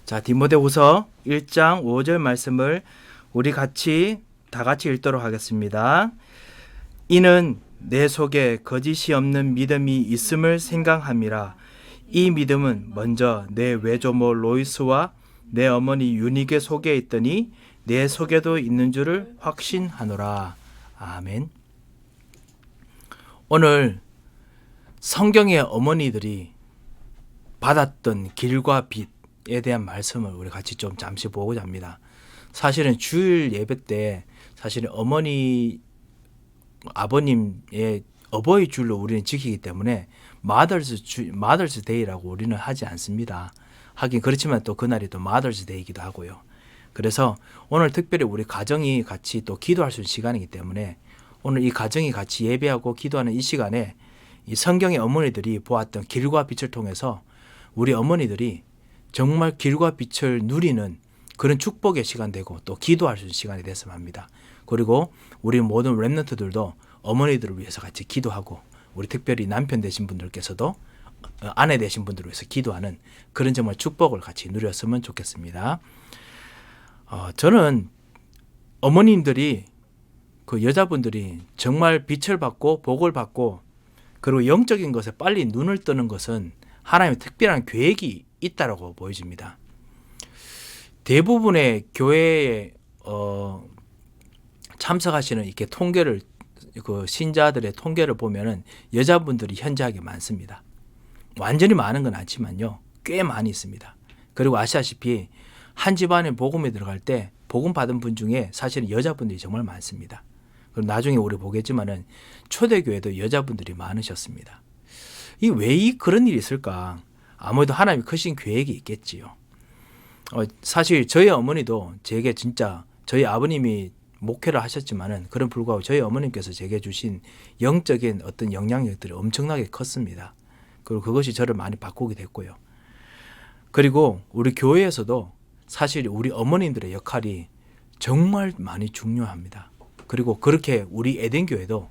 자, 디모데후서 1장 5절 말씀을 우리 다 같이 읽도록 하겠습니다. 이는 내 속에 거짓이 없는 믿음이 있음을 생각함이라. 이 믿음은 먼저 내 외조모 로이스와 내 어머니 유니게 속에 있더니 내 속에도 있는 줄을 확신하노라. 아멘. 오늘 성경의 어머니들이 받았던 길과 빛에 대한 말씀을 우리 같이 좀 잠시 보고자 합니다. 사실은 주일 예배 때 사실은 아버님의 어버이 주일로 우리는 지키기 때문에 마더스 데이라고 우리는 하지 않습니다. 하긴 그렇지만 또 그날이 또 마더스 데이이기도 하고요. 그래서 오늘 특별히 우리 가정이 같이 또 기도할 수 있는 시간이기 때문에 오늘 이 가정이 같이 예배하고 기도하는 이 시간에 이 성경의 어머니들이 보았던 길과 빛을 통해서 우리 어머니들이 정말 길과 빛을 누리는 그런 축복의 시간 되고 또 기도할 수 있는 시간이 됐으면 합니다. 그리고 우리 모든 렘넌트들도 어머니들을 위해서 같이 기도하고 우리 특별히 남편 되신 분들께서도 아내 되신 분들을 위해서 기도하는 그런 정말 축복을 같이 누렸으면 좋겠습니다. 저는 어머님들이 그 여자분들이 정말 빛을 받고 복을 받고 그리고 영적인 것에 빨리 눈을 뜨는 것은 하나님의 특별한 계획이 있다라고 보여집니다. 대부분의 교회에 참석하시는 이렇게 통계를 그 신자들의 통계를 보면은 여자분들이 현저하게 많습니다. 완전히 많은 건 아니지만요, 꽤 많이 있습니다. 그리고 아시다시피 한 집안에 복음에 들어갈 때 복음 받은 분 중에 사실은 여자분들이 정말 많습니다. 그럼 나중에 우리 보겠지만은 초대교회도 여자분들이 많으셨습니다. 왜 그런 일이 있을까? 아무래도 하나님이 크신 계획이 있겠지요. 사실 저희 어머니도 제게 진짜 저희 아버님이 목회를 하셨지만은 그런 불구하고 저희 어머님께서 제게 주신 영적인 어떤 영향력들이 엄청나게 컸습니다. 그리고 그것이 저를 많이 바꾸게 됐고요. 그리고 우리 교회에서도 사실 우리 어머님들의 역할이 정말 많이 중요합니다. 그리고 그렇게 우리 에덴교회도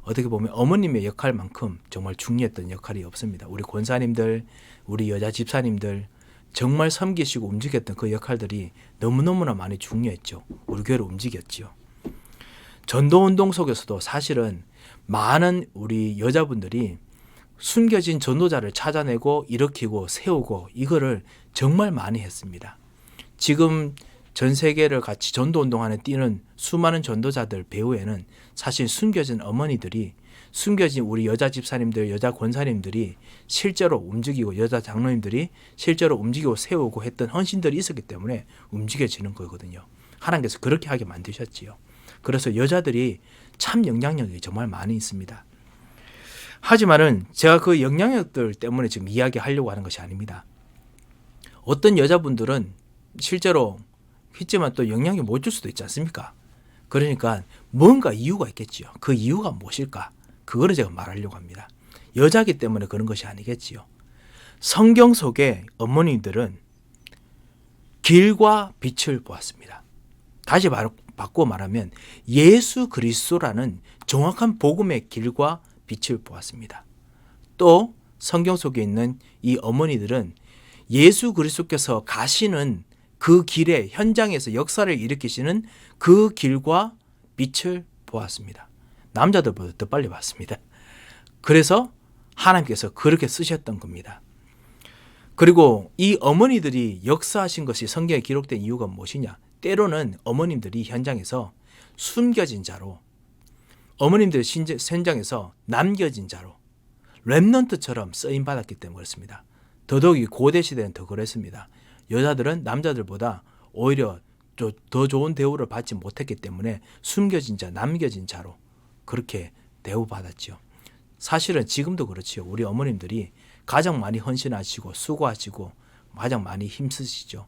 어떻게 보면 어머님의 역할만큼 정말 중요했던 역할이 없습니다. 우리 권사님들, 우리 여자 집사님들 정말 섬기시고 움직였던 그 역할들이 너무너무나 많이 중요했죠. 우리 교회를 움직였죠. 전도운동 속에서도 사실은 많은 우리 여자분들이 숨겨진 전도자를 찾아내고 일으키고 세우고 이거를 정말 많이 했습니다. 지금 전 세계를 같이 전도운동하는 뛰는 수많은 전도자들 배후에는 사실 숨겨진 어머니들이 숨겨진 우리 여자 집사님들, 여자 권사님들이 실제로 움직이고 여자 장로님들이 실제로 움직이고 세우고 했던 헌신들이 있었기 때문에 움직여지는 거거든요. 하나님께서 그렇게 하게 만드셨지요. 그래서 여자들이 참 영향력이 정말 많이 있습니다. 하지만은 제가 그 영향력들 때문에 지금 이야기하려고 하는 것이 아닙니다. 어떤 여자분들은 실제로 있지만 또 영향이 못 줄 수도 있지 않습니까? 그러니까 뭔가 이유가 있겠지요. 그 이유가 무엇일까? 그거를 제가 말하려고 합니다. 여자기 때문에 그런 것이 아니겠지요. 성경 속의 어머니들은 길과 빛을 보았습니다. 다시 바꾸어 말하면 예수 그리스도라는 정확한 복음의 길과 빛을 보았습니다. 또 성경 속에 있는 이 어머니들은 예수 그리스도께서 가시는 그 길의 현장에서 역사를 일으키시는 그 길과 빛을 보았습니다. 남자들보다 더 빨리 봤습니다. 그래서 하나님께서 그렇게 쓰셨던 겁니다. 그리고 이 어머니들이 역사하신 것이 성경에 기록된 이유가 무엇이냐? 때로는 어머님들이 현장에서 숨겨진 자로, 어머님들 현장에서 남겨진 자로 렘넌트처럼 쓰임받았기 때문에 그렇습니다. 더더욱이 고대 시대는 더 그랬습니다. 여자들은 남자들보다 오히려 더 좋은 대우를 받지 못했기 때문에 숨겨진 자, 남겨진 자로 그렇게 대우받았죠. 사실은 지금도 그렇지요. 우리 어머님들이 가장 많이 헌신하시고 수고하시고 가장 많이 힘쓰시죠.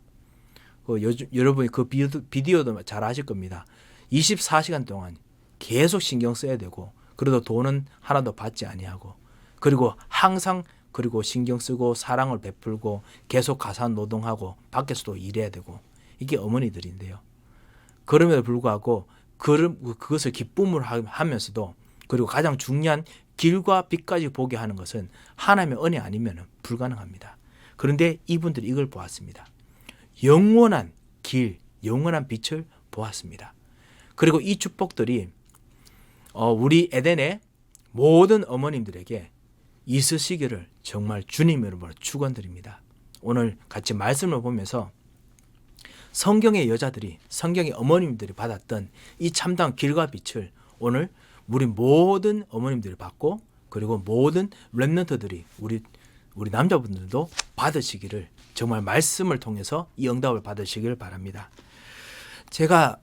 여러분이 그 비디오도 잘 아실 겁니다. 24시간 동안 계속 신경 써야 되고 그래도 돈은 하나도 받지 아니하고 그리고 항상 그리고 신경 쓰고 사랑을 베풀고 계속 가사 노동하고 밖에서도 일해야 되고 이게 어머니들인데요. 그럼에도 불구하고 그것을 기쁨으로 하면서도 그리고 가장 중요한 길과 빛까지 보게 하는 것은 하나님의 은혜 아니면 불가능합니다. 그런데 이분들이 이걸 보았습니다. 영원한 길, 영원한 빛을 보았습니다. 그리고 이 축복들이 우리 에덴의 모든 어머님들에게 있으시기를 정말 주님 이름으로 축원드립니다. 오늘 같이 말씀을 보면서 성경의 여자들이, 성경의 어머님들이 받았던 이 참다운 길과 빛을 오늘 우리 모든 어머님들이 받고, 그리고 모든 렘넌트들이 우리 남자분들도 받으시기를, 정말 말씀을 통해서 이 응답을 받으시기를 바랍니다. 제가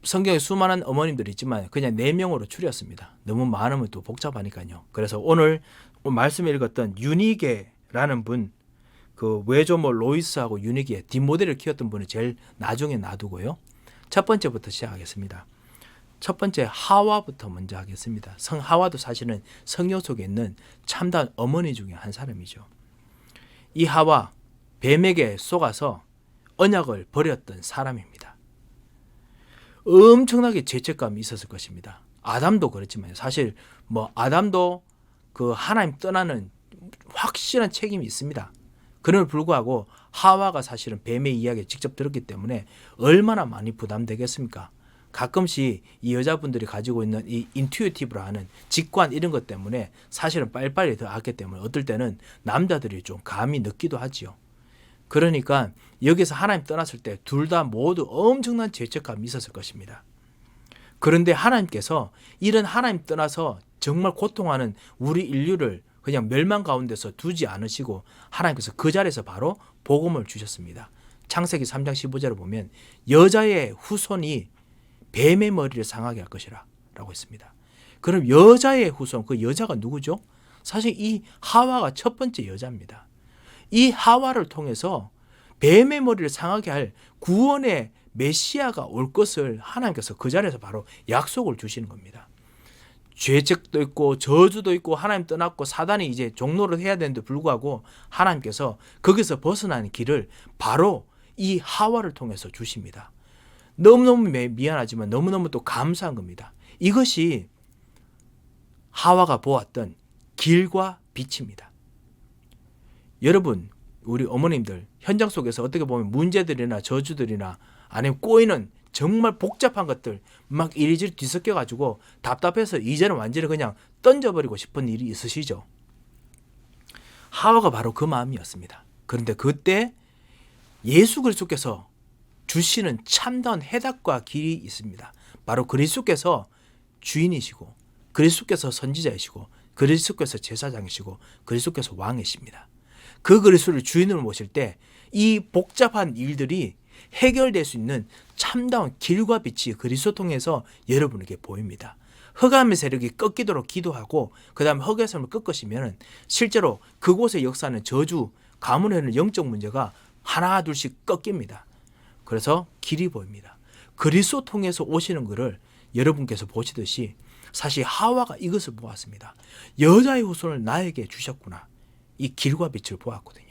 성경에 수많은 어머님들이 있지만 그냥 4명으로 줄였습니다. 너무 많으면 또 복잡하니까요. 그래서 오늘 말씀에 읽었던 유니게라는 분, 그 외조모 로이스하고 유니게 뒷모델을 키웠던 분을 제일 나중에 놔두고요. 첫 번째부터 시작하겠습니다. 첫 번째 하와부터 먼저 하겠습니다. 하와도 사실은 성경 속에 있는 참다운 어머니 중에 한 사람이죠. 이 하와, 뱀에게 속아서 언약을 버렸던 사람입니다. 엄청나게 죄책감이 있었을 것입니다. 아담도 그렇지만 사실 아담도 그 하나님 떠나는 확실한 책임이 있습니다. 그럼에도 불구하고 하와가 사실은 뱀의 이야기를 직접 들었기 때문에 얼마나 많이 부담되겠습니까? 가끔씩 이 여자분들이 가지고 있는 이 인투이티브라 하는 직관 이런 것 때문에 사실은 빨리빨리 더 하기 때문에 어떨 때는 남자들이 좀 감이 늦기도 하지요. 그러니까 여기서 하나님 떠났을 때 둘 다 모두 엄청난 죄책감이 있었을 것입니다. 그런데 하나님께서 이런 하나님 떠나서 정말 고통하는 우리 인류를 그냥 멸망 가운데서 두지 않으시고 하나님께서 그 자리에서 바로 복음을 주셨습니다. 창세기 3장 15절을 보면 여자의 후손이 뱀의 머리를 상하게 할 것이라 라고 했습니다. 그럼 여자의 후손, 그 여자가 누구죠? 사실 이 하와가 첫 번째 여자입니다. 이 하와를 통해서 뱀의 머리를 상하게 할 구원의 메시아가 올 것을 하나님께서 그 자리에서 바로 약속을 주시는 겁니다. 죄책도 있고 저주도 있고 하나님 떠났고 사단이 이제 종노를 해야 되는데 불구하고 하나님께서 거기서 벗어나는 길을 바로 이 하와를 통해서 주십니다. 너무너무 미안하지만 너무너무 또 감사한 겁니다. 이것이 하와가 보았던 길과 빛입니다. 여러분, 우리 어머님들 현장 속에서 어떻게 보면 문제들이나 저주들이나 아니면 꼬이는 정말 복잡한 것들 막 이리저리 뒤섞여 가지고 답답해서 이제는 완전히 그냥 던져버리고 싶은 일이 있으시죠? 하와가 바로 그 마음이었습니다. 그런데 그때 예수 그리스도께서 주시는 참다운 해답과 길이 있습니다. 바로 그리스도께서 주인이시고 그리스도께서 선지자이시고 그리스도께서 제사장이시고 그리스도께서 왕이십니다. 그 그리스도를 주인으로 모실 때 이 복잡한 일들이 해결될 수 있는 참다운 길과 빛이 그리스도 통해서 여러분에게 보입니다. 흑암의 세력이 꺾이도록 기도하고 그 다음에 흑의 삶을 꺾으시면 실제로 그곳의 역사는 저주, 가문에는 영적 문제가 하나 둘씩 꺾입니다. 그래서 길이 보입니다. 그리스도 통해서 오시는 것을 여러분께서 보시듯이 사실 하와가 이것을 보았습니다. 여자의 후손을 나에게 주셨구나. 이 길과 빛을 보았거든요.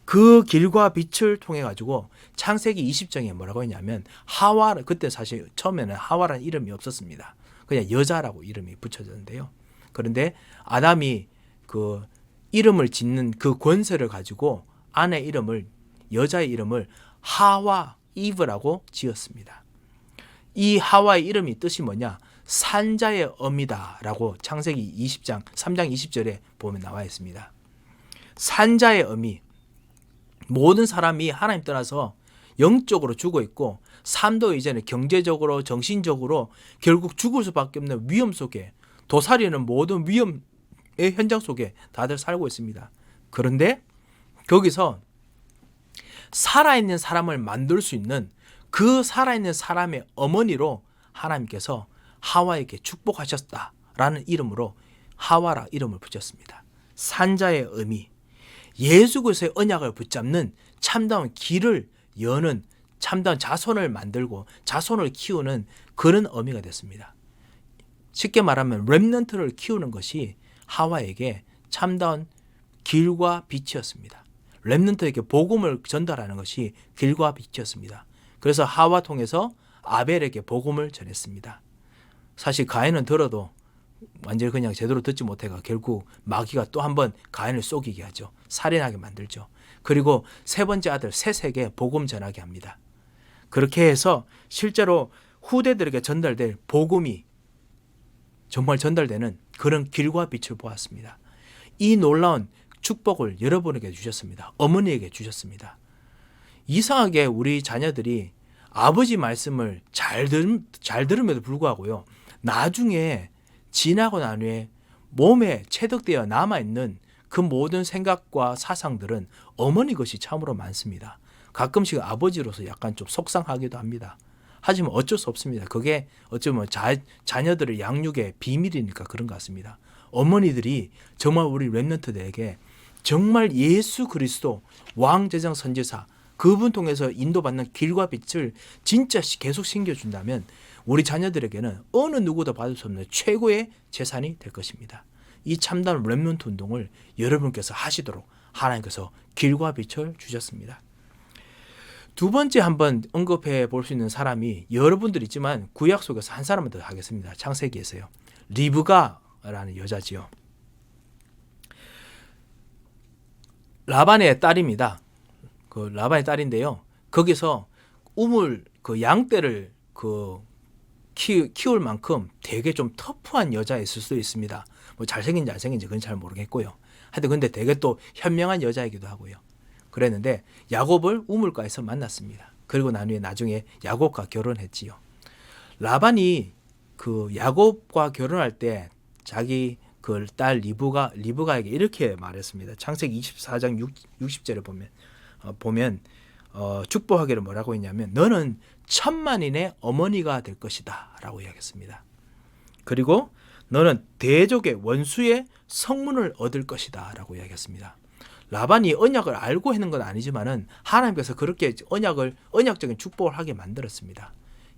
그 길과 빛을 통해 가지고 창세기 20장에 뭐라고 했냐면 하와, 그때 사실 처음에는 하와라는 이름이 없었습니다. 그냥 여자라고 이름이 붙여졌는데요. 그런데 아담이 그 이름을 짓는 그 권세를 가지고 아내 이름을, 여자의 이름을 하와 이브라고 지었습니다. 이 하와의 이름이 뜻이 뭐냐? 산자의 어미다 라고 창세기 20장 3장 20절에 보면 나와 있습니다. 산자의 어미, 모든 사람이 하나님 떠나서 영적으로 죽어 있고 삶도 이제는 경제적으로 정신적으로 결국 죽을 수밖에 없는 위험 속에, 도사리는 모든 위험의 현장 속에 다들 살고 있습니다. 그런데 거기서 살아있는 사람을 만들 수 있는 그 살아있는 사람의 어머니로 하나님께서 하와에게 축복하셨다라는 이름으로 하와라 이름을 붙였습니다. 산자의 의미, 예수 그리스도의 언약을 붙잡는 참다운 길을 여는 참다운 자손을 만들고 자손을 키우는 그런 의미가 됐습니다. 쉽게 말하면 렘넌트를 키우는 것이 하와에게 참다운 길과 빛이었습니다. 렘넌트에게 복음을 전달하는 것이 길과 빛이었습니다. 그래서 하와 통해서 아벨에게 복음을 전했습니다. 사실 가인은 들어도 완전히 그냥 제대로 듣지 못해가 결국 마귀가 또 한 번 가인을 속이게 하죠. 살인하게 만들죠. 그리고 세 번째 아들 셋에게 복음 전하게 합니다. 그렇게 해서 실제로 후대들에게 전달될 복음이 정말 전달되는 그런 길과 빛을 보았습니다. 이 놀라운 축복을 여러분에게 주셨습니다. 어머니에게 주셨습니다. 이상하게 우리 자녀들이 아버지 말씀을 잘 들음에도 불구하고요, 나중에 지나고 난 후에 몸에 체득되어 남아있는 그 모든 생각과 사상들은 어머니 것이 참으로 많습니다. 가끔씩 아버지로서 약간 좀 속상하기도 합니다. 하지만 어쩔 수 없습니다. 그게 어쩌면 자녀들의 양육의 비밀이니까 그런 것 같습니다. 어머니들이 정말 우리 렘넌트들에게 정말 예수 그리스도 왕제장 선지사 그분 통해서 인도받는 길과 빛을 진짜 계속 심겨준다면 우리 자녀들에게는 어느 누구도 받을 수 없는 최고의 재산이 될 것입니다. 이 참다운 렘넌트 운동을 여러분께서 하시도록 하나님께서 길과 빛을 주셨습니다. 두 번째 한번 언급해 볼 수 있는 사람이 여러분들 있지만 구약 속에서 한 사람을 더 하겠습니다. 창세기에서요. 리브가라는 여자지요. 라반의 딸입니다. 그 라반의 딸인데요. 거기서 우물 그 양떼를 키울 만큼 되게 좀 터프한 여자였을 수도 있습니다. 뭐 잘생긴지 그건 잘 모르겠고요. 하여튼 근데 되게 또 현명한 여자이기도 하고요. 그랬는데 야곱을 우물가에서 만났습니다. 그리고 나중에 야곱과 결혼했지요. 라반이 그 야곱과 결혼할 때 자기 그 딸 리브가에게 이렇게 말했습니다. 창세기 24장 60절에 보면 축복하기를 뭐라고 했냐면 너는 천만인의 어머니가 될 것이다 라고 이야기했습니다. 그리고 너는 대족의 원수의 성문을 얻을 것이다 라고 이야기했습니다. 라반이 언약을 알고 했는 건 아니지만은 하나님께서 그렇게 언약적인 축복을 하게 만들었습니다.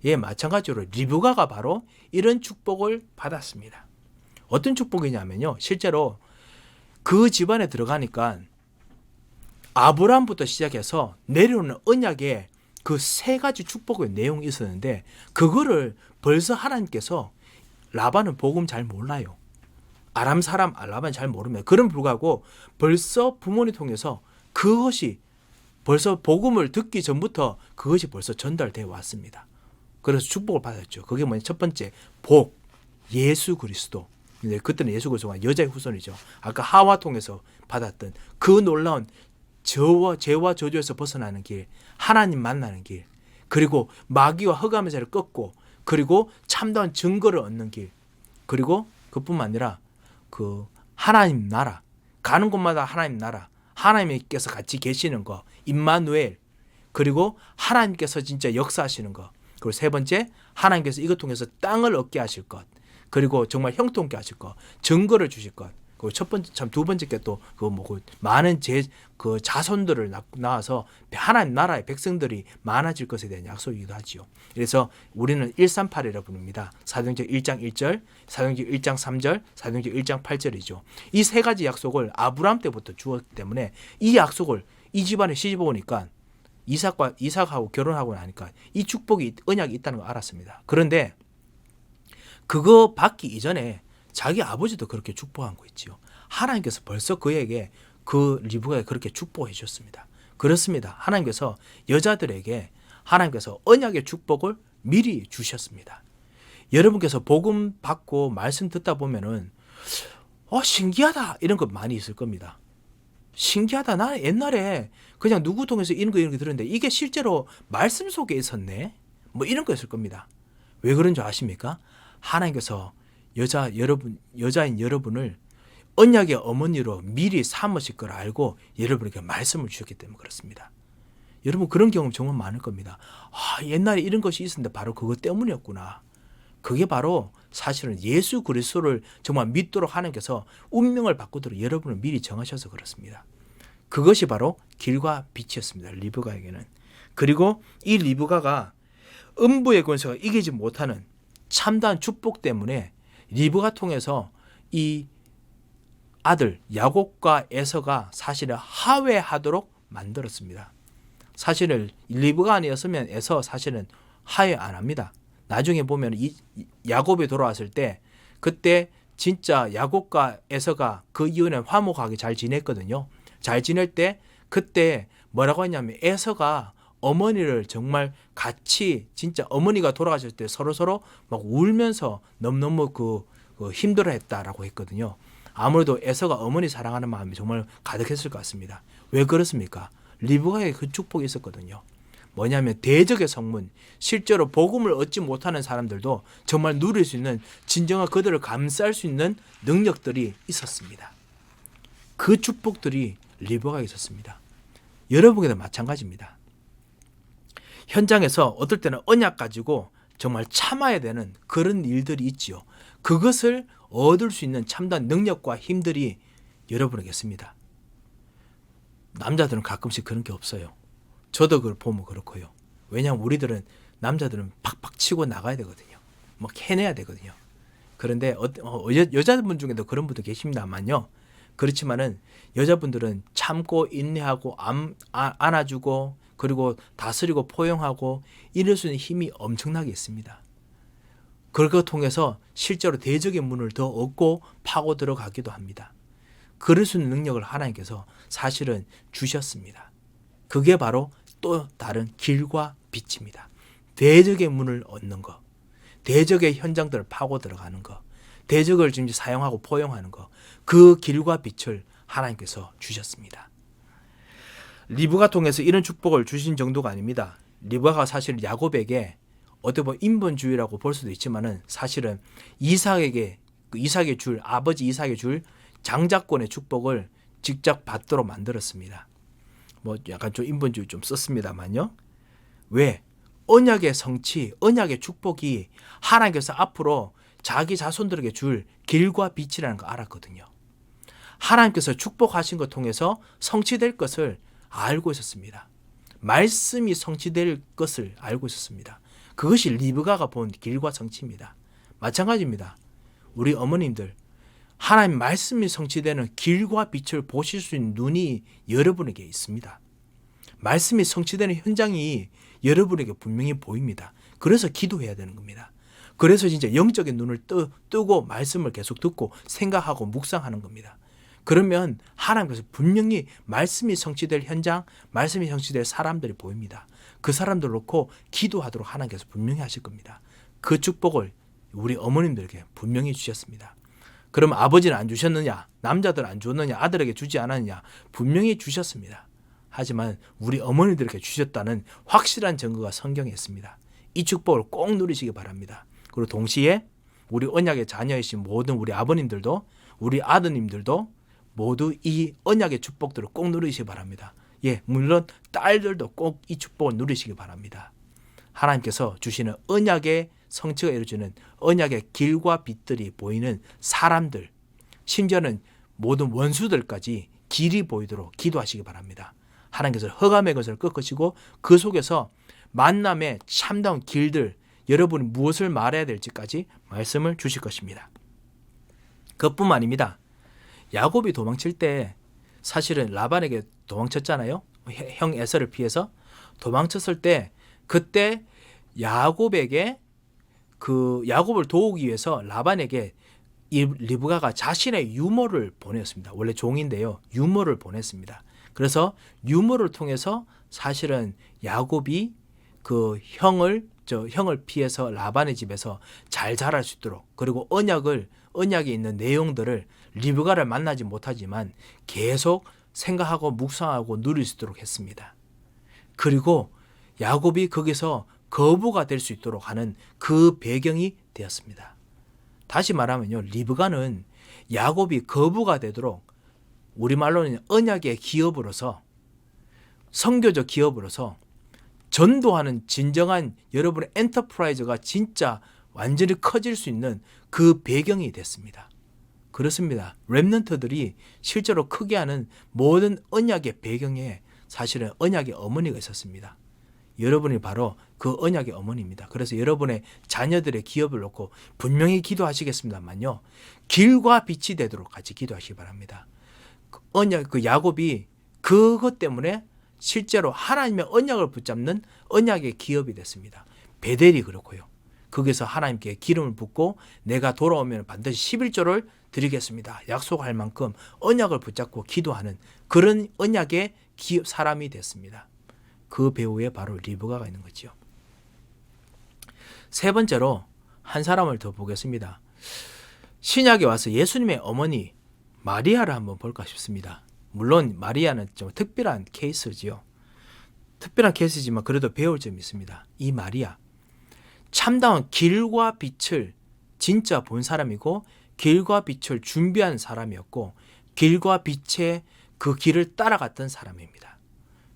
예, 마찬가지로 리브가가 바로 이런 축복을 받았습니다. 어떤 축복이냐면요, 실제로 그 집안에 들어가니까 아브라함부터 시작해서 내려오는 언약에 그 세 가지 축복의 내용이 있었는데 그거를 벌써 하나님께서 라반은 복음 잘 몰라요. 아람 사람 라반 잘 모릅니다. 그럼 불구하고 벌써 부모님 통해서 그것이 벌써 복음을 듣기 전부터 그것이 벌써 전달되어 왔습니다. 그래서 축복을 받았죠. 그게 뭐냐? 첫 번째 복, 예수 그리스도. 근데 그때는 예수 그리스도가 여자의 후손이죠. 아까 하와 통해서 받았던 그 놀라운 죄와 저주에서 벗어나는 길, 하나님 만나는 길, 그리고 마귀와 흑암의 자를 꺾고 그리고 참다운 증거를 얻는 길, 그리고 그뿐만 아니라 그 하나님 나라, 가는 곳마다 하나님 나라, 하나님께서 같이 계시는 거, 임마누엘, 그리고 하나님께서 진짜 역사하시는 거, 그리고 세 번째 하나님께서 이것 통해서 땅을 얻게 하실 것, 그리고 정말 형통케 하실 것, 증거를 주실 것, 그리고 두 번째 게 또 그거 뭐고 많은 그 자손들을 낳아서 하나님 나라의 백성들이 많아질 것에 대한 약속이기도 하지요. 그래서 우리는 138이라고 부릅니다. 사도행전 1장 1절, 사도행전 1장 3절, 사도행전 1장 8절이죠. 이 세 가지 약속을 아브라함 때부터 주었기 때문에 이 약속을 이 집안에 시집 오니까 이삭하고 결혼하고 나니까 이 축복이 언약이 있다는 걸 알았습니다. 그런데 그거 받기 이전에 자기 아버지도 그렇게 축복한 거 있지요. 하나님께서 벌써 그에게 그 리브가에 그렇게 축복해 주셨습니다. 그렇습니다. 하나님께서 여자들에게 하나님께서 언약의 축복을 미리 주셨습니다. 여러분께서 복음 받고 말씀 듣다 보면은 신기하다 이런 거 많이 있을 겁니다. 신기하다. 나 옛날에 그냥 누구 통해서 이런 거 들었는데 이게 실제로 말씀 속에 있었네. 뭐 이런 거 있을 겁니다. 왜 그런 줄 아십니까? 하나님께서 여자인 여러분을 언약의 어머니로 미리 삼으실 걸 알고 여러분에게 말씀을 주셨기 때문에 그렇습니다. 여러분 그런 경험 정말 많을 겁니다. 옛날에 이런 것이 있었는데 바로 그것 때문이었구나. 그게 바로 사실은 예수 그리스도를 정말 믿도록 하나님께서 운명을 바꾸도록 여러분을 미리 정하셔서 그렇습니다. 그것이 바로 길과 빛이었습니다. 리브가에게는. 그리고 이 리브가가 음부의 권세가 이기지 못하는 참다운 축복 때문에 리브가 통해서 이 아들 야곱과 에서가 사실은 하회하도록 만들었습니다. 사실은 리브가 아니었으면 에서 사실은 하회 안 합니다. 나중에 보면 이 야곱이 돌아왔을 때 그때 진짜 야곱과 에서가 그 이후에는 화목하게 잘 지냈거든요. 잘 지낼 때 그때 뭐라고 했냐면 에서가 어머니를 정말 같이 진짜 어머니가 돌아가셨을 때 서로서로 막 울면서 너무너무 그 힘들어했다라고 했거든요. 아무래도 에서가 어머니 사랑하는 마음이 정말 가득했을 것 같습니다. 왜 그렇습니까? 리브가의 그 축복이 있었거든요. 뭐냐면 대적의 성문, 실제로 복음을 얻지 못하는 사람들도 정말 누릴 수 있는 진정한 그들을 감쌀 수 있는 능력들이 있었습니다. 그 축복들이 리브가에 있었습니다. 여러분에게도 마찬가지입니다. 현장에서 어떨 때는 언약 가지고 정말 참아야 되는 그런 일들이 있지요. 그것을 얻을 수 있는 참다한 능력과 힘들이 여러분에게 있습니다. 남자들은 가끔씩 그런 게 없어요. 저도 그걸 보면 그렇고요. 왜냐하면 우리들은 남자들은 팍팍 치고 나가야 되거든요. 막 해내야 되거든요. 그런데 여자분 중에도 그런 분도 계십니다만요. 그렇지만은 여자분들은 참고 인내하고 안아주고 그리고 다스리고 포용하고 이럴 수 있는 힘이 엄청나게 있습니다. 그걸 통해서 실제로 대적의 문을 더 얻고 파고 들어가기도 합니다. 그럴 수 있는 능력을 하나님께서 사실은 주셨습니다. 그게 바로 또 다른 길과 빛입니다. 대적의 문을 얻는 것, 대적의 현장들을 파고 들어가는 것, 대적을 지금 사용하고 포용하는 것, 그 길과 빛을 하나님께서 주셨습니다. 리브가 통해서 이런 축복을 주신 정도가 아닙니다. 리브가가 사실 야곱에게 어떻게 보면 인본주의라고 볼 수도 있지만은 사실은 이삭의 줄 아버지 이삭의 줄 장자권의 축복을 직접 받도록 만들었습니다. 뭐 약간 좀 인본주의 좀 썼습니다만요. 왜? 언약의 성취, 언약의 축복이 하나님께서 앞으로 자기 자손들에게 줄 길과 빛이라는 거 알았거든요. 하나님께서 축복하신 것 통해서 성취될 것을 알고 있었습니다. 말씀이 성취될 것을 알고 있었습니다. 그것이 리브가가 본 길과 성취입니다. 마찬가지입니다. 우리 어머님들, 하나님 말씀이 성취되는 길과 빛을 보실 수 있는 눈이 여러분에게 있습니다. 말씀이 성취되는 현장이 여러분에게 분명히 보입니다. 그래서 기도해야 되는 겁니다. 그래서 진짜 영적인 눈을 뜨고 말씀을 계속 듣고 생각하고 묵상하는 겁니다. 그러면 하나님께서 분명히 말씀이 성취될 현장, 말씀이 성취될 사람들이 보입니다. 그 사람들 놓고 기도하도록 하나님께서 분명히 하실 겁니다. 그 축복을 우리 어머님들에게 분명히 주셨습니다. 그럼 아버지는 안 주셨느냐? 남자들 안 줬느냐? 아들에게 주지 않았느냐? 분명히 주셨습니다. 하지만 우리 어머니들에게 주셨다는 확실한 증거가 성경에 있습니다. 이 축복을 꼭 누리시기 바랍니다. 그리고 동시에 우리 언약의 자녀이신 모든 우리 아버님들도 우리 아드님들도 모두 이 언약의 축복들을 꼭 누리시기 바랍니다. 예, 물론 딸들도 꼭 이 축복을 누리시기 바랍니다. 하나님께서 주시는 언약의 성취가 이루어지는 언약의 길과 빛들이 보이는 사람들, 심지어는 모든 원수들까지 길이 보이도록 기도하시기 바랍니다. 하나님께서 흑암의 것을 꺾으시고 그 속에서 만남의 참다운 길들, 여러분이 무엇을 말해야 될지까지 말씀을 주실 것입니다. 그것뿐만 아닙니다. 야곱이 도망칠 때 사실은 라반에게 도망쳤잖아요. 형 에서를 피해서 도망쳤을 때 그때 야곱에게 야곱을 도우기 위해서 라반에게 이 리브가가 자신의 유모를 보냈습니다. 원래 종인데요. 유모를 보냈습니다. 그래서 유모를 통해서 사실은 야곱이 그 형을 피해서 라반의 집에서 잘 자랄 수 있도록, 그리고 언약에 있는 내용들을 리브가를 만나지 못하지만 계속 생각하고 묵상하고 누릴 수 있도록 했습니다. 그리고 야곱이 거기서 거부가 될 수 있도록 하는 그 배경이 되었습니다. 다시 말하면요, 리브가는 야곱이 거부가 되도록 우리말로는 언약의 기업으로서, 선교적 기업으로서 전도하는 진정한 여러분의 엔터프라이즈가 진짜 완전히 커질 수 있는 그 배경이 됐습니다. 그렇습니다. 렘넌트들이 실제로 크게 하는 모든 언약의 배경에 사실은 언약의 어머니가 있었습니다. 여러분이 바로 그 언약의 어머니입니다. 그래서 여러분의 자녀들의 기업을 놓고 분명히 기도하시겠습니다만요, 길과 빛이 되도록 같이 기도하시기 바랍니다. 야곱이 그것 때문에 실제로 하나님의 언약을 붙잡는 언약의 기업이 됐습니다. 베델이 그렇고요. 거기서 하나님께 기름을 붓고 내가 돌아오면 반드시 11조를 드리겠습니다. 약속할 만큼 언약을 붙잡고 기도하는 그런 언약의 사람이 됐습니다. 그 배후에 바로 리브가가 있는 거죠. 세 번째로 한 사람을 더 보겠습니다. 신약에 와서 예수님의 어머니 마리아를 한번 볼까 싶습니다. 물론 마리아는 좀 특별한 케이스지요. 특별한 케이스지만 그래도 배울 점이 있습니다. 이 마리아, 참다운 길과 빛을 진짜 본 사람이고 길과 빛을 준비한 사람이었고 길과 빛의 그 길을 따라갔던 사람입니다.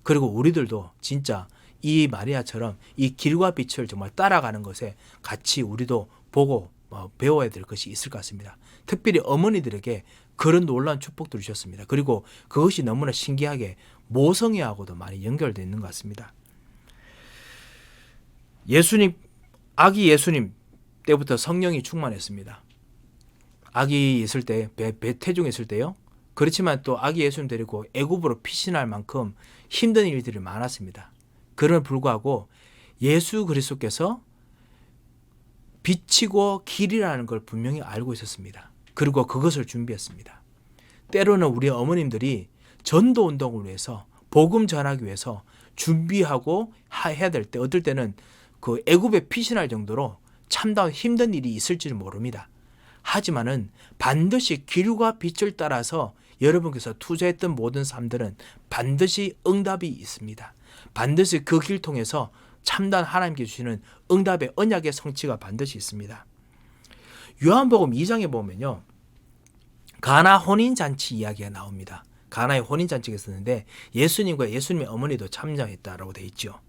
그리고 우리들도 진짜 이 마리아처럼 이 길과 빛을 정말 따라가는 것에 같이 우리도 보고 배워야 될 것이 있을 것 같습니다. 특별히 어머니들에게 그런 놀라운 축복들을 주셨습니다. 그리고 그것이 너무나 신기하게 모성애하고도 많이 연결되어 있는 것 같습니다. 아기 예수님 때부터 성령이 충만했습니다. 아기 있을 때, 배 태중에 있을 때요. 그렇지만 또 아기 예수님 데리고 애굽으로 피신할 만큼 힘든 일들이 많았습니다. 그럼에도 불구하고 예수 그리스도께서 빛이고 길이라는 걸 분명히 알고 있었습니다. 그리고 그것을 준비했습니다. 때로는 우리 어머님들이 전도 운동을 위해서 복음 전하기 위해서 준비하고 해야 될 때 어떨 때는 그 애굽에 피신할 정도로 참다운 힘든 일이 있을지는 모릅니다. 하지만은 반드시 길과 빛을 따라서 여러분께서 투자했던 모든 삶들은 반드시 응답이 있습니다. 반드시 그 길 통해서 참다운 하나님께 주시는 응답의 언약의 성취가 반드시 있습니다. 요한복음 2장에 보면요. 가나 혼인잔치 이야기가 나옵니다. 가나의 혼인잔치가 있었는데 예수님과 예수님의 어머니도 참여했다라고 되어 있죠.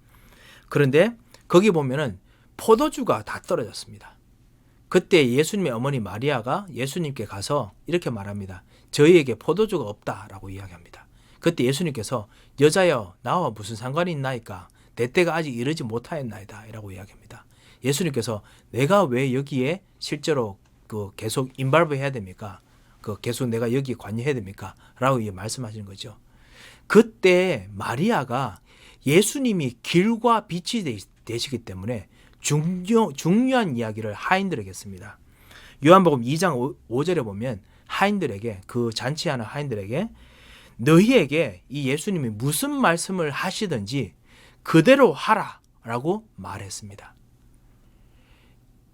그런데 거기 보면은 포도주가 다 떨어졌습니다. 그때 예수님의 어머니 마리아가 예수님께 가서 이렇게 말합니다. 저희에게 포도주가 없다라고 이야기합니다. 그때 예수님께서 여자여 나와 무슨 상관이 있나이까 내 때가 아직 이르지 못하였나이다 라고 이야기합니다. 예수님께서 내가 왜 여기에 실제로 계속 인발브 해야 됩니까? 계속 내가 여기에 관여해야 됩니까? 라고 말씀하시는 거죠. 그때 마리아가 예수님이 길과 빛이 되시기 때문에 중요한 이야기를 하인들에게 했습니다. 요한복음 2장 5절에 보면 하인들에게 그 잔치하는 하인들에게 너희에게 이 예수님이 무슨 말씀을 하시든지 그대로 하라 라고 말했습니다.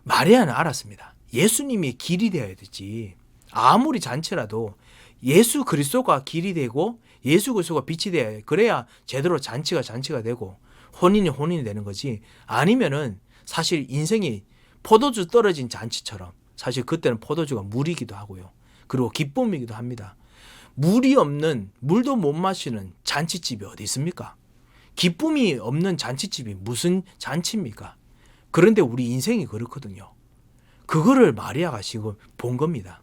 마리아는 알았습니다. 예수님이 길이 되어야 되지. 아무리 잔치라도 예수 그리스도가 길이 되고 예수 그리스도가 빛이 돼야 해. 그래야 제대로 잔치가 되고 혼인이 되는 거지. 아니면은 사실 인생이 포도주 떨어진 잔치처럼 사실 그때는 포도주가 물이기도 하고요. 그리고 기쁨이기도 합니다. 물도 못 마시는 잔치집이 어디 있습니까? 기쁨이 없는 잔치집이 무슨 잔치입니까? 그런데 우리 인생이 그렇거든요. 그거를 마리아가 지금 본 겁니다.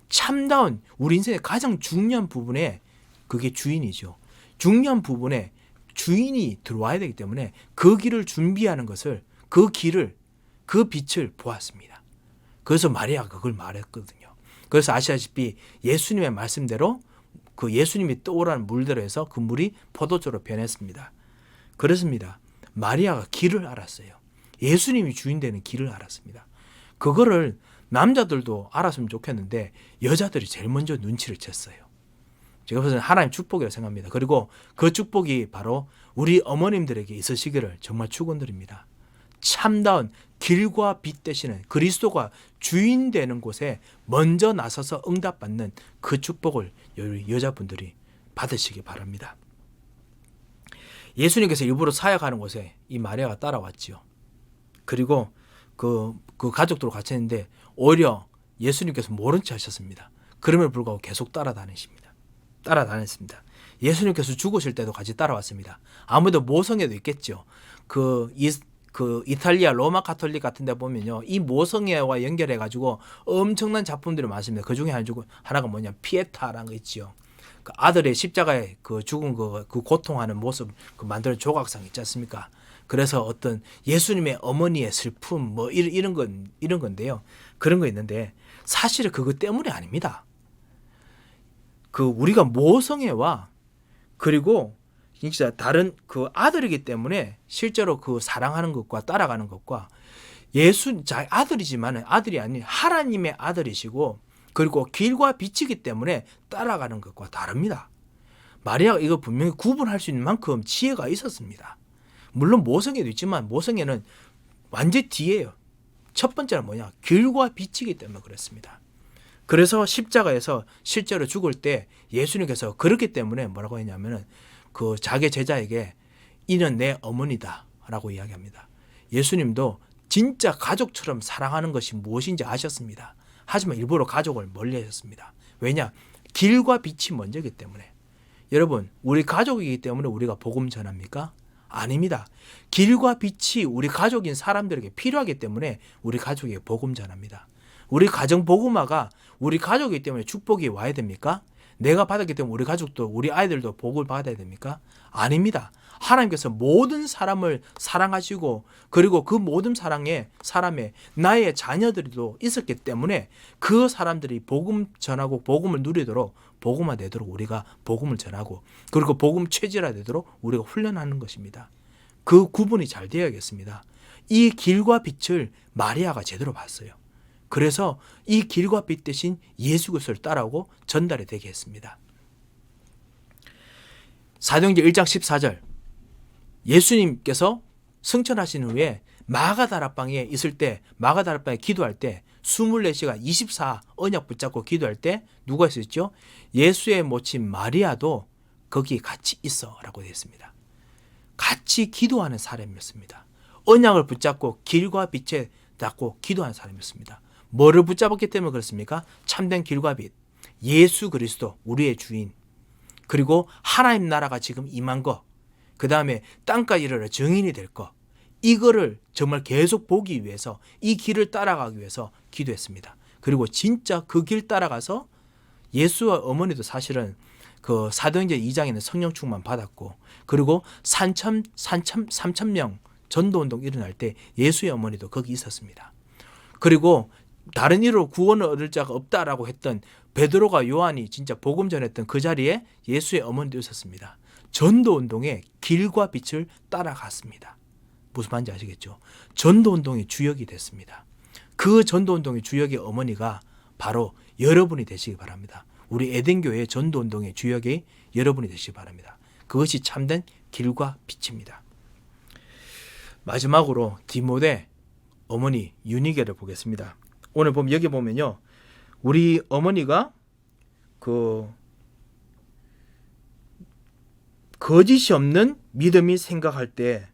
참다운 우리 인생의 가장 중요한 부분에 그게 주인이죠. 중요한 부분에 주인이 들어와야 되기 때문에 그 길을 준비하는 것을 그 빛을 보았습니다. 그래서 마리아가 그걸 말했거든요. 그래서 아시다시피 예수님의 말씀대로 그 예수님이 떠오르는 물대로 해서 그 물이 포도주로 변했습니다. 그렇습니다. 마리아가 길을 알았어요. 예수님이 주인 되는 길을 알았습니다. 그거를 남자들도 알았으면 좋겠는데 여자들이 제일 먼저 눈치를 챘어요. 제가 봐서는 하나님 축복이라고 생각합니다. 그리고 그 축복이 바로 우리 어머님들에게 있으시기를 정말 축원드립니다. 참다운 길과 빛 되시는 그리스도가 주인 되는 곳에 먼저 나서서 응답받는 그 축복을 여자분들이 받으시기 바랍니다. 예수님께서 일부러 사역하는 곳에 이 마리아가 따라왔지요. 그리고 그 가족들과 같이 했는데 오히려 예수님께서 모른 체 하셨습니다. 그럼에도 불구하고 계속 따라다녔습니다. 예수님께서 죽으실 때도 같이 따라왔습니다. 아무래도 모성애도 있겠죠. 그 이탈리아 로마 가톨릭 같은 데 보면요. 이 모성애와 연결해 가지고 엄청난 작품들이 많습니다. 그 중에 하나가 뭐냐? 피에타라는 거 있죠. 그 아들의 십자가에 죽은 그 고통하는 모습 만드는 조각상 있지 않습니까? 그래서 어떤 예수님의 어머니의 슬픔 이런 건데요. 그런 거 있는데 사실은 그거 때문이 아닙니다. 우리가 모성애와 그리고 진짜 다른 아들이기 때문에 실제로 사랑하는 것과 따라가는 것과 아들이지만 아들이 아닌 하나님의 아들이시고 그리고 길과 빛이기 때문에 따라가는 것과 다릅니다. 마리아가 이거 분명히 구분할 수 있는 만큼 지혜가 있었습니다. 물론 모성애도 있지만 모성애는 완전 뒤에요. 첫 번째는 뭐냐? 길과 빛이기 때문에 그렇습니다. 그래서 십자가에서 실제로 죽을 때 예수님께서 그렇기 때문에 뭐라고 했냐면은 그 자기 제자에게 이는 내 어머니다 라고 이야기합니다. 예수님도 진짜 가족처럼 사랑하는 것이 무엇인지 아셨습니다. 하지만 일부러 가족을 멀리 하셨습니다. 왜냐? 길과 빛이 먼저이기 때문에. 여러분, 우리 가족이기 때문에 우리가 복음 전합니까? 아닙니다. 길과 빛이 우리 가족인 사람들에게 필요하기 때문에 우리 가족에게 복음 전합니다. 우리 가정 복음화가 우리 가족이기 때문에 축복이 와야 됩니까? 내가 받았기 때문에 우리 가족도 우리 아이들도 복을 받아야 됩니까? 아닙니다. 하나님께서 모든 사람을 사랑하시고 그리고 그 모든 사랑에 사람의 나의 자녀들도 있었기 때문에 그 사람들이 복음 전하고 복음을 누리도록 복음화 되도록 우리가 복음을 전하고 그리고 복음 체질화 되도록 우리가 훈련하는 것입니다. 그 구분이 잘 되어야겠습니다. 이 길과 빛을 마리아가 제대로 봤어요. 그래서 이 길과 빛 대신 예수 그리스도를 따라오고 전달이 되게 했습니다. 사도행전 1장 14절 예수님께서 승천하신 후에 마가다락방에 있을 때 마가다락방에 기도할 때 24시간 24 언약 붙잡고 기도할 때 누가 있었죠? 예수의 모친 마리아도 거기 같이 있어 라고 되어 있습니다. 같이 기도하는 사람이었습니다. 언약을 붙잡고 길과 빛에 닿고 기도하는 사람이었습니다. 뭐를 붙잡았기 때문에 그렇습니까? 참된 길과 빛, 예수 그리스도 우리의 주인, 그리고 하나님 나라가 지금 임한 것, 그 다음에 땅까지 이르러 증인이 될 것, 이거를 정말 계속 보기 위해서 이 길을 따라가기 위해서 기도했습니다. 그리고 진짜 그 길 따라가서 예수와 어머니도 사실은 그 사도행전 2장에는 성령 충만 받았고 그리고 3,000명 전도운동 일어날 때 예수의 어머니도 거기 있었습니다. 그리고 다른 이로 구원을 얻을 자가 없다라고 했던 베드로가 요한이 진짜 복음 전했던 그 자리에 예수의 어머니도 있었습니다. 전도운동의 길과 빛을 따라갔습니다. 무슨 말인지 아시겠죠? 전도운동의 주역이 됐습니다. 그 전도운동의 주역의 어머니가 바로 여러분이 되시기 바랍니다. 우리 에덴교회 전도운동의 주역이 여러분이 되시기 바랍니다. 그것이 참된 길과 빛입니다. 마지막으로 디모데 어머니 유니게를 보겠습니다. 오늘 보면 여기 보면요, 우리 어머니가 그 거짓이 없는 믿음이 생각할 때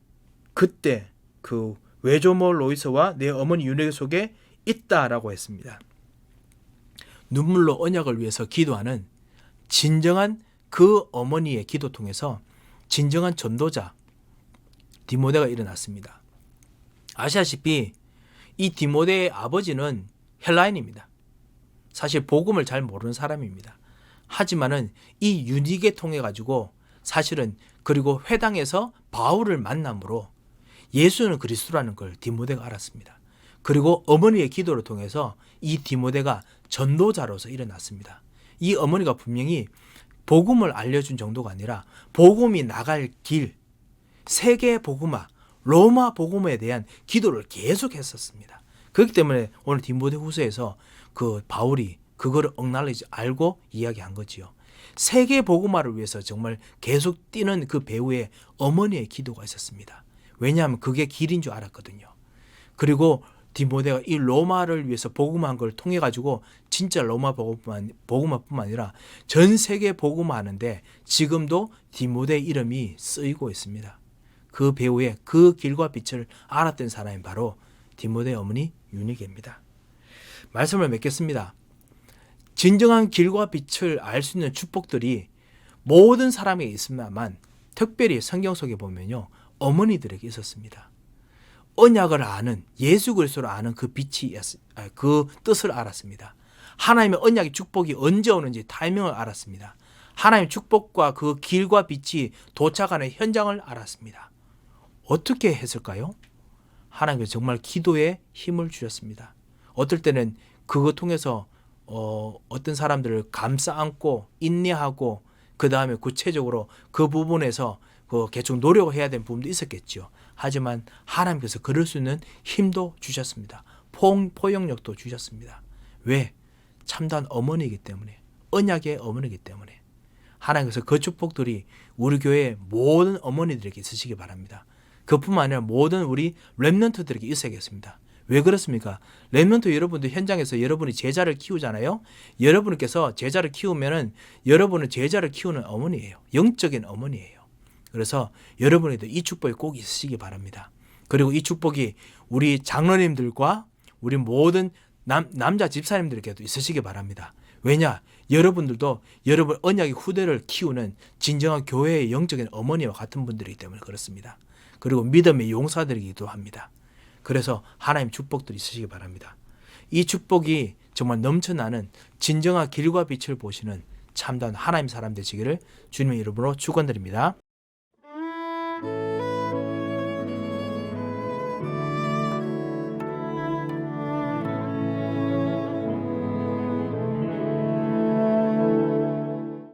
그때 그 외조모 로이스와 내 어머니 유니게 속에 있다라고 했습니다. 눈물로 언약을 위해서 기도하는 진정한 그 어머니의 기도 통해서 진정한 전도자 디모데가 일어났습니다. 아시다시피 이 디모데의 아버지는 헬라인입니다. 사실 복음을 잘 모르는 사람입니다. 하지만은 이 유니게 통해 가지고 사실은 그리고 회당에서 바울을 만남으로 예수는 그리스도라는 걸 디모데가 알았습니다. 그리고 어머니의 기도를 통해서 이 디모데가 전도자로서 일어났습니다. 이 어머니가 분명히 복음을 알려준 정도가 아니라 복음이 나갈 길, 세계 복음화, 로마 복음에 대한 기도를 계속 했었습니다. 그렇기 때문에 오늘 디모데 후서에서 그 바울이 그거를 억날리지 알고 이야기한 거지요. 세계 복음화를 위해서 정말 계속 뛰는 그 배우의 어머니의 기도가 있었습니다. 왜냐하면 그게 길인 줄 알았거든요. 그리고 디모데가 이 로마를 위해서 복음한 걸 통해 가지고 진짜 로마 복음화뿐만 아니라 전 세계 복음화하는데 지금도 디모데의 이름이 쓰이고 있습니다. 그 배우의 그 길과 빛을 알았던 사람이 바로 디모데의 어머니 유니게입니다. 말씀을 맺겠습니다. 진정한 길과 빛을 알 수 있는 축복들이 모든 사람에게 있습니다만 특별히 성경 속에 보면요, 어머니들에게 있었습니다. 언약을 아는, 예수 그리스도를 아는 그 빛이, 그 뜻을 알았습니다. 하나님의 언약의 축복이 언제 오는지 타이밍을 알았습니다. 하나님의 축복과 그 길과 빛이 도착하는 현장을 알았습니다. 어떻게 했을까요? 하나님께서 정말 기도에 힘을 주셨습니다. 어떨 때는 그거 통해서 어떤 사람들을 감싸 안고 인내하고 그 다음에 구체적으로 그 부분에서 계속 노력을 해야 되는 부분도 있었겠죠. 하지만 하나님께서 그럴 수 있는 힘도 주셨습니다. 포용력도 주셨습니다. 왜? 참다운 어머니이기 때문에, 언약의 어머니이기 때문에. 하나님께서 그 축복들이 우리 교회 모든 어머니들에게 있으시기 바랍니다. 그뿐만 아니라 모든 우리 렘넌트들에게 있어야겠습니다. 왜 그렇습니까? 렘넌트 여러분들 현장에서 여러분이 제자를 키우잖아요. 여러분께서 제자를 키우면은 여러분은 제자를 키우는 어머니예요. 영적인 어머니예요. 그래서 여러분에도 이 축복이 꼭 있으시기 바랍니다. 그리고 이 축복이 우리 장로님들과 우리 모든 남자 집사님들에게도 있으시기 바랍니다. 왜냐? 여러분들도 여러분 언약의 후대를 키우는 진정한 교회의 영적인 어머니와 같은 분들이기 때문에 그렇습니다. 그리고 믿음의 용사들이기도 합니다. 그래서 하나님 축복들이 있으시기 바랍니다. 이 축복이 정말 넘쳐나는 진정한 길과 빛을 보시는 참다운 하나님 사람 되시기를 주님의 이름으로 축원드립니다.